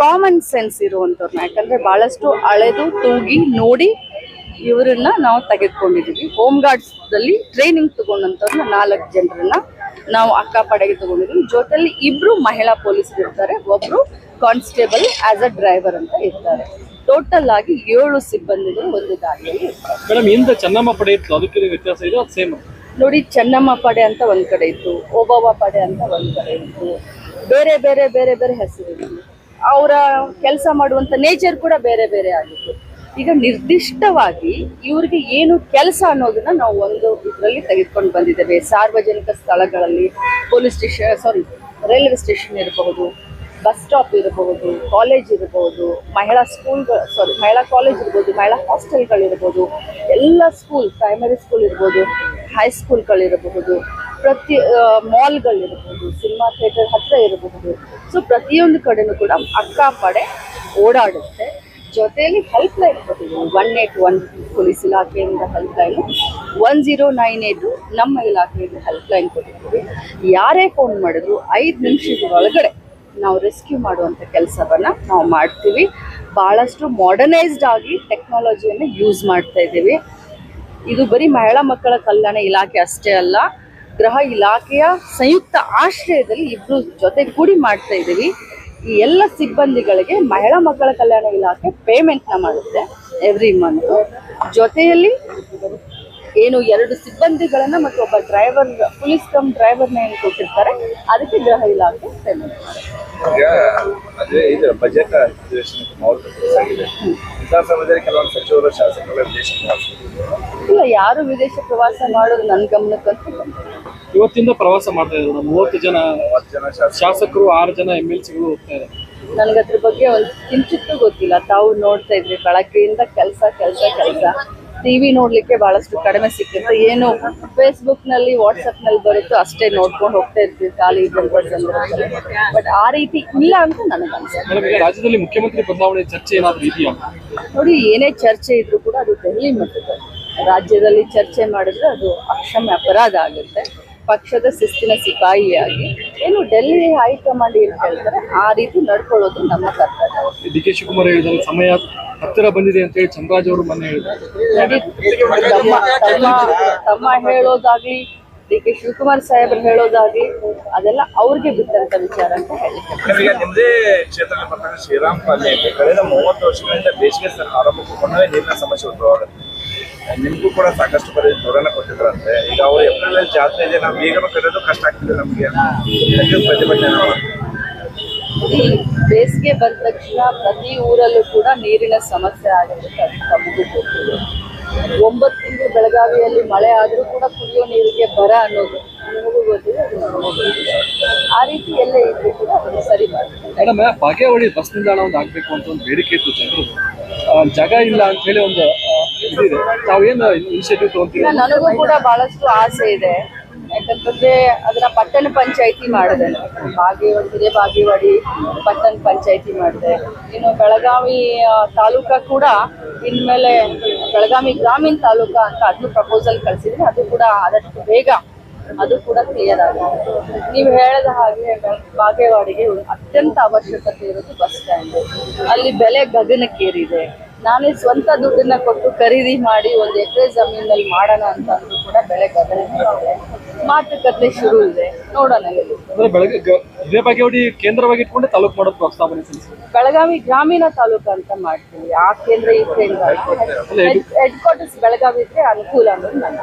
Common sense ಇರುವಂಥವ್ರನ್ನ, ಯಾಕಂದ್ರೆ ಬಹಳಷ್ಟು ಅಳೆದು ತೂಗಿ ನೋಡಿ ಇವರನ್ನ ನಾವು ತೆಗೆದುಕೊಂಡಿದ್ದೀವಿ. ಹೋಮ್ ಗಾರ್ಡ್ಸ್ದಲ್ಲಿ ಟ್ರೈನಿಂಗ್ ತಗೊಂಡಂಥವ್ರನ್ನ 4 ಜನರನ್ನ ನಾವು ಅಕ್ಕಪಡೆಗೆ ತಗೊಂಡಿದ್ದೀವಿ. ಜೊತೆಲಿ 2 ಮಹಿಳಾ ಪೊಲೀಸರು ಇರ್ತಾರೆ, ಒಬ್ರು ಕಾನ್ಸ್ಟೇಬಲ್ ಆಸ್ ಅ ಡ್ರೈವರ್ ಅಂತ ಇರ್ತಾರೆ. ಟೋಟಲ್ ಆಗಿ 7 ಸಿಬ್ಬಂದಿಗಳು ಒಂದು ಗಾಡಿಯಲ್ಲಿ ಇರ್ತಾರೆ. ಚೆನ್ನಮ್ಮ ಪಡೆ ಇತ್ತು, ಅದಕ್ಕೆ ವ್ಯತ್ಯಾಸ ಇದೆ, ಅದು ಸೇಮ್ ನೋಡಿ. ಚೆನ್ನಮ್ಮ ಪಡೆ ಅಂತ ಒಂದ್ ಕಡೆ ಇತ್ತು, ಓಬವ್ವ ಪಡೆ ಅಂತ ಒಂದ್ ಕಡೆ ಇತ್ತು, ಬೇರೆ ಬೇರೆ ಬೇರೆ ಬೇರೆ ಹೆಸರಿತ್ತು. ಅವರ ಕೆಲಸ ಮಾಡುವಂತ ನೇಚರ್ ಕೂಡ ಬೇರೆ ಬೇರೆ ಆಗಿತ್ತು. ಈಗ ನಿರ್ದಿಷ್ಟವಾಗಿ ಇವ್ರಿಗೆ ಏನು ಕೆಲಸ ಅನ್ನೋದನ್ನ ನಾವು ಒಂದು ಇದರಲ್ಲಿ ತೆಗೆದುಕೊಂಡು ಬಂದಿದ್ದೇವೆ. ಸಾರ್ವಜನಿಕ ಸ್ಥಳಗಳಲ್ಲಿ ಪೊಲೀಸ್ ಸ್ಟೇಷನ್, ರೈಲ್ವೆ ಸ್ಟೇಷನ್ ಇರಬಹುದು, ಬಸ್ ಸ್ಟಾಪ್ ಇರಬಹುದು, ಕಾಲೇಜ್ ಇರಬಹುದು, ಮಹಿಳಾ ಕಾಲೇಜ್ ಇರ್ಬೋದು, ಮಹಿಳಾ ಹಾಸ್ಟೆಲ್ಗಳಿರ್ಬೋದು, ಎಲ್ಲ ಸ್ಕೂಲ್, ಪ್ರೈಮರಿ ಸ್ಕೂಲ್ ಇರ್ಬೋದು, ಹೈಸ್ಕೂಲ್ಗಳಿರಬಹುದು, ಪ್ರತಿ ಮಾಲ್ಗಳಿರಬಹುದು, ಸಿನಿಮಾ ಥಿಯೇಟರ್ ಹತ್ರ ಇರಬಹುದು. ಸೊ ಪ್ರತಿಯೊಂದು ಕಡೆನೂ ಕೂಡ ಅಕ್ಕಪಡೆ ಓಡಾಡುತ್ತೆ. ಜೊತೆಯಲ್ಲಿ ಹೆಲ್ಪ್ ಲೈನ್ ಕೊಟ್ಟಿದ್ದೀವಿ. 181 ಪೊಲೀಸ್ ಇಲಾಖೆಯಿಂದ ಹೆಲ್ಪ್ ಲೈನ್, 1098 ನಮ್ಮ ಇಲಾಖೆಯಿಂದ ಹೆಲ್ಪ್ ಲೈನ್ ಕೊಟ್ಟಿದ್ದೀವಿ. ಯಾರೇ ಫೋನ್ ಮಾಡಿದ್ರು 5 ನಿಮಿಷದ ಒಳಗಡೆ ನಾವು ರೆಸ್ಕ್ಯೂ ಮಾಡುವಂಥ ಕೆಲಸವನ್ನ ನಾವು ಮಾಡ್ತೀವಿ. ಭಾಳಷ್ಟು ಮಾಡರ್ನೈಸ್ಡ್ ಆಗಿ ಟೆಕ್ನಾಲಜಿಯನ್ನು ಯೂಸ್ ಮಾಡ್ತಾ ಇದ್ದೀವಿ. ಇದು ಬರೀ ಮಹಿಳಾ ಮಕ್ಕಳ ಕಲ್ಯಾಣ ಇಲಾಖೆ ಅಷ್ಟೇ ಅಲ್ಲ, ಗೃಹ ಇಲಾಖೆಯ ಸಂಯುಕ್ತ ಆಶ್ರಯದಲ್ಲಿ 2 ಜೊತೆ ಕೂಡಿ ಮಾಡ್ತಾ ಇದ್ದೀವಿ. ಈ ಎಲ್ಲ ಸಿಬ್ಬಂದಿಗಳಿಗೆ ಮಹಿಳಾ ಮಕ್ಕಳ ಕಲ್ಯಾಣ ಇಲಾಖೆ ಪೇಮೆಂಟ್ನ ಮಾಡುತ್ತೆ ಎವ್ರಿ ಮಂತ್. ಜೊತೆಯಲ್ಲಿ ಏನು 2 ಸಿಬ್ಬಂದಿಗಳನ್ನ ಮತ್ತು ಒಬ್ಬ ಡ್ರೈವರ್, ಪೊಲೀಸ್ ಕಮ್ ಡ್ರೈವರ್ನ ಏನು ಕೊಟ್ಟಿರ್ತಾರೆ, ಅದಕ್ಕೆ ಗೃಹ ಇಲಾಖೆ ಪೇಮೆಂಟ್ ಮಾಡುತ್ತೆ. ಬಜೆಟ್ ಇಲ್ಲ, ಯಾರು ವಿದೇಶ ಪ್ರವಾಸ ಮಾಡೋದು ನನ್ನ ಗಮನಕ್ಕಂತೂ ಇವತ್ತಿಂದ ಪ್ರವಾಸ ಮಾಡ್ತಾ ಇದ್ದಾರೆ. 30 ಜನ ಶಾಸಕರು, 6 ಜನ MLCಗಳು ಹೋಗ್ತಾ ಇದ್ದಾರೆ. ನನಗದ್ರ ಬಗ್ಗೆ ಒಂದು ಕಿಂಚಿತ್ತೂ ಗೊತ್ತಿಲ್ಲ. ತಾವು ನೋಡ್ತಾ ಇದ್ರಿ ಬೆಳಗ್ಗೆಯಿಂದ ಕೆಲಸ ಟಿವಿ ನೋಡ್ಲಿಕ್ಕೆ ಬಹಳಷ್ಟು ಕಡಿಮೆ ಸಿಕ್ಕಿರುತ್ತೆ. ಏನು ಫೇಸ್ಬುಕ್ ನಲ್ಲಿ, ವಾಟ್ಸಪ್ ನಲ್ಲಿ ಬರುತ್ತೋ ಅಷ್ಟೇ ನೋಡ್ಕೊಂಡು ಹೋಗ್ತಾ ಇರ್ತೀವಿ ಖಾಲಿ ಸಂದರ್ಭದಲ್ಲಿ. ಬಟ್ ಆ ರೀತಿ ಇಲ್ಲ ಅಂತ ನನಗೆ ಅನ್ಸುತ್ತೆ. ರಾಜ್ಯದಲ್ಲಿ ಮುಖ್ಯಮಂತ್ರಿ ಬದಲಾವಣೆ ಚರ್ಚೆ ಏನಾದರೂ ಇದೆಯಾ? ನೋಡಿ, ಏನೇ ಚರ್ಚೆ ಇದ್ರೂ ಕೂಡ ಅದು ದೆಹಲಿ ಮಟ್ಟದ. ರಾಜ್ಯದಲ್ಲಿ ಚರ್ಚೆ ಮಾಡಿದ್ರೆ ಅದು ಅಕ್ಷಮ್ಯ ಅಪರಾಧ ಆಗುತ್ತೆ. ಪಕ್ಷದ ಶಿಸ್ತಿನ ಸಿಪಾಯಿಯಾಗಿ ಏನು ಡೆಲ್ಲಿ ಹೈಕಮಾಂಡ್ ಏನು ಹೇಳ್ತಾರೆ ಆ ರೀತಿ ನಡ್ಕೊಳ್ಳೋದು ನಮ್ಮ ಕರ್ತವ್ಯ. DK ಶಿವಕುಮಾರ್ ಹೇಳಿದ್ದಾರೆ, ಸಮಯ ಹತ್ತಿರ ಬಂದಿದೆ ಅಂತ ಹೇಳಿ ಚಂದ್ರರಾಜ್ ಅವರು ಮೊನ್ನೆ ಹೇಳಿದ್ದಾರೆ. ತಮ್ಮ ಹೇಳೋದಾಗ್ಲಿ, DK ಶಿವಕುಮಾರ್ ಸಾಹೇಬ್ರು ಹೇಳೋದಾಗ್ಲಿ, ಅದೆಲ್ಲ ಅವ್ರಿಗೆ ಬಿಟ್ಟಂತ ವಿಚಾರ ಅಂತ ಹೇಳಿ. ನಿಮ್ಮದೇ ಕ್ಷೇತ್ರದಲ್ಲಿ ಬರ್ತಕ್ಕಂಥ ಶ್ರೀರಾಮ್ ಪಾಲಿಯಲ್ಲಿ ಕಳೆದ 30 ವರ್ಷಗಳಿಂದ ಬೇಸಿಗೆ ಆರಂಭಗೊಂಡೇ ನೀರಿನ ಸಮಸ್ಯೆ ಉದ್ಭವವಾಗುತ್ತೆ. ನಿಮಗೂ ಕೂಡ ಸಾಕಷ್ಟು ದೂರನ ಕೊಟ್ಟಿದ್ರಂತೆ. ಈಗ ಅವರು ಏಪ್ರಿಲ್ ಜಾತ್ರೆ ಇದೆ, ನಾವು ಈಗ ಕರೆಯೋದು ಕಷ್ಟ ಆಗ್ತಿದೆ ನಮಗೆ, ಪ್ರತಿಭಟನೆ. ಬೇಸಿಗೆ ಬಂದ ತಕ್ಷಣ ಪ್ರತಿ ಊರಲ್ಲೂ ಕೂಡ ನೀರಿನ ಸಮಸ್ಯೆ ಆಗುತ್ತೆ, ಅದು ತಮಗೂ ಗೊತ್ತಿದೆ. 9 ತಿಂಗಳು ಬೆಳಗಾವಿಯಲ್ಲಿ ಮಳೆ ಆದರೂ ಕೂಡ ಕುಡಿಯೋ ನೀರಿಗೆ ಬರ ಅನ್ನೋದು ನಿಮಗೂ ಗೊತ್ತಿದೆ, ಅದು ನಮಗೂ ಗೊತ್ತಿದೆ. ಆ ರೀತಿ ಎಲ್ಲ ಇದ್ರೂ ಕೂಡ ಅದನ್ನು ಸರಿ ಮಾಡ್ತಾರೆ. ಮೇಡಮ್, ಬಾಗೇವಾಡಿ ಬಸ್ ನಿಲ್ದಾಣ ಒಂದು ಆಗಬೇಕು ಅಂತ ಒಂದು ಬೇಡಿಕೆ ಇತ್ತು ಜನರು. ಜಾಗ ಇಲ್ಲ ಅಂತ ಹೇಳಿ ಒಂದು ಇದಿದೆ. ತಾವೇನು ಇನಿಷಿಯೇಟಿವ್ ತಗೊಂತೀವಿ? ನನಗೂ ಕೂಡ ಬಹಳಷ್ಟು ಆಸೆ ಇದೆ. ಯಾಕಂತಂದ್ರೆ ಅದನ್ನ ಪಟ್ಟಣ ಪಂಚಾಯಿತಿ ಮಾಡಿದೆ. ಬಾಗೇವಾಡಿ ಪಟ್ಟಣ ಪಂಚಾಯಿತಿ ಮಾಡಿದೆ. ಇನ್ನು ಬೆಳಗಾವಿ ತಾಲೂಕಾ ಕೂಡ ಇನ್ಮೇಲೆ ಬೆಳಗಾವಿ ಗ್ರಾಮೀಣ ತಾಲೂಕಾ ಅಂತ ಅದನ್ನು ಪ್ರಪೋಸಲ್ ಕಳಿಸಿದ್ರೆ ಅದು ಕೂಡ ಆದಷ್ಟು ಬೇಗ ಅದು ಕೂಡ ಕ್ಲಿಯರ್ ಆಗಿದೆ. ನೀವು ಹೇಳಿದ ಹಾಗೆ ಬಾಗೇವಾಡಿಗೆ ಅತ್ಯಂತ ಅವಶ್ಯಕತೆ ಇರೋದು ಬಸ್ ಸ್ಟ್ಯಾಂಡ್. ಅಲ್ಲಿ ಬೆಲೆ ಗಗನಕ್ಕೇರಿದೆ. ನಾನೇ ಸ್ವಂತ ದುಡ್ಡನ್ನ ಕೊಟ್ಟು ಖರೀದಿ ಮಾಡಿ 1 ಎಕರೆ ಜಮೀನಲ್ಲಿ ಮಾಡೋಣ ಅಂತ ಅಂದ್ರೂ ಕೂಡ ಬೆಲೆ ಗಗನಕ್ಕೇರಿದೆ. ಮಾತುಕತೆ ಶುರು ಇದೆ, ನೋಡೋಣ. ಇದೇ ಬಾಗೇವಾಡಿ ಕೇಂದ್ರವಾಗಿ ಇಟ್ಕೊಂಡೆ ತಾಲೂಕು ಮಾಡೋದು ಪ್ರಸ್ತಾವನೆ ಬೆಳಗಾವಿ ಗ್ರಾಮೀಣ ತಾಲೂಕು ಅಂತ ಮಾಡ್ತೀವಿ. ಆ ಕೇಂದ್ರ ಈ ಕೇಂದ್ರ ಹೆಡ್ ಕ್ವಾರ್ಟರ್ಸ್ ಬೆಳಗಾವಿ ಇದ್ರೆ ಅನುಕೂಲ ಅನ್ನೋದು ನನ್ನ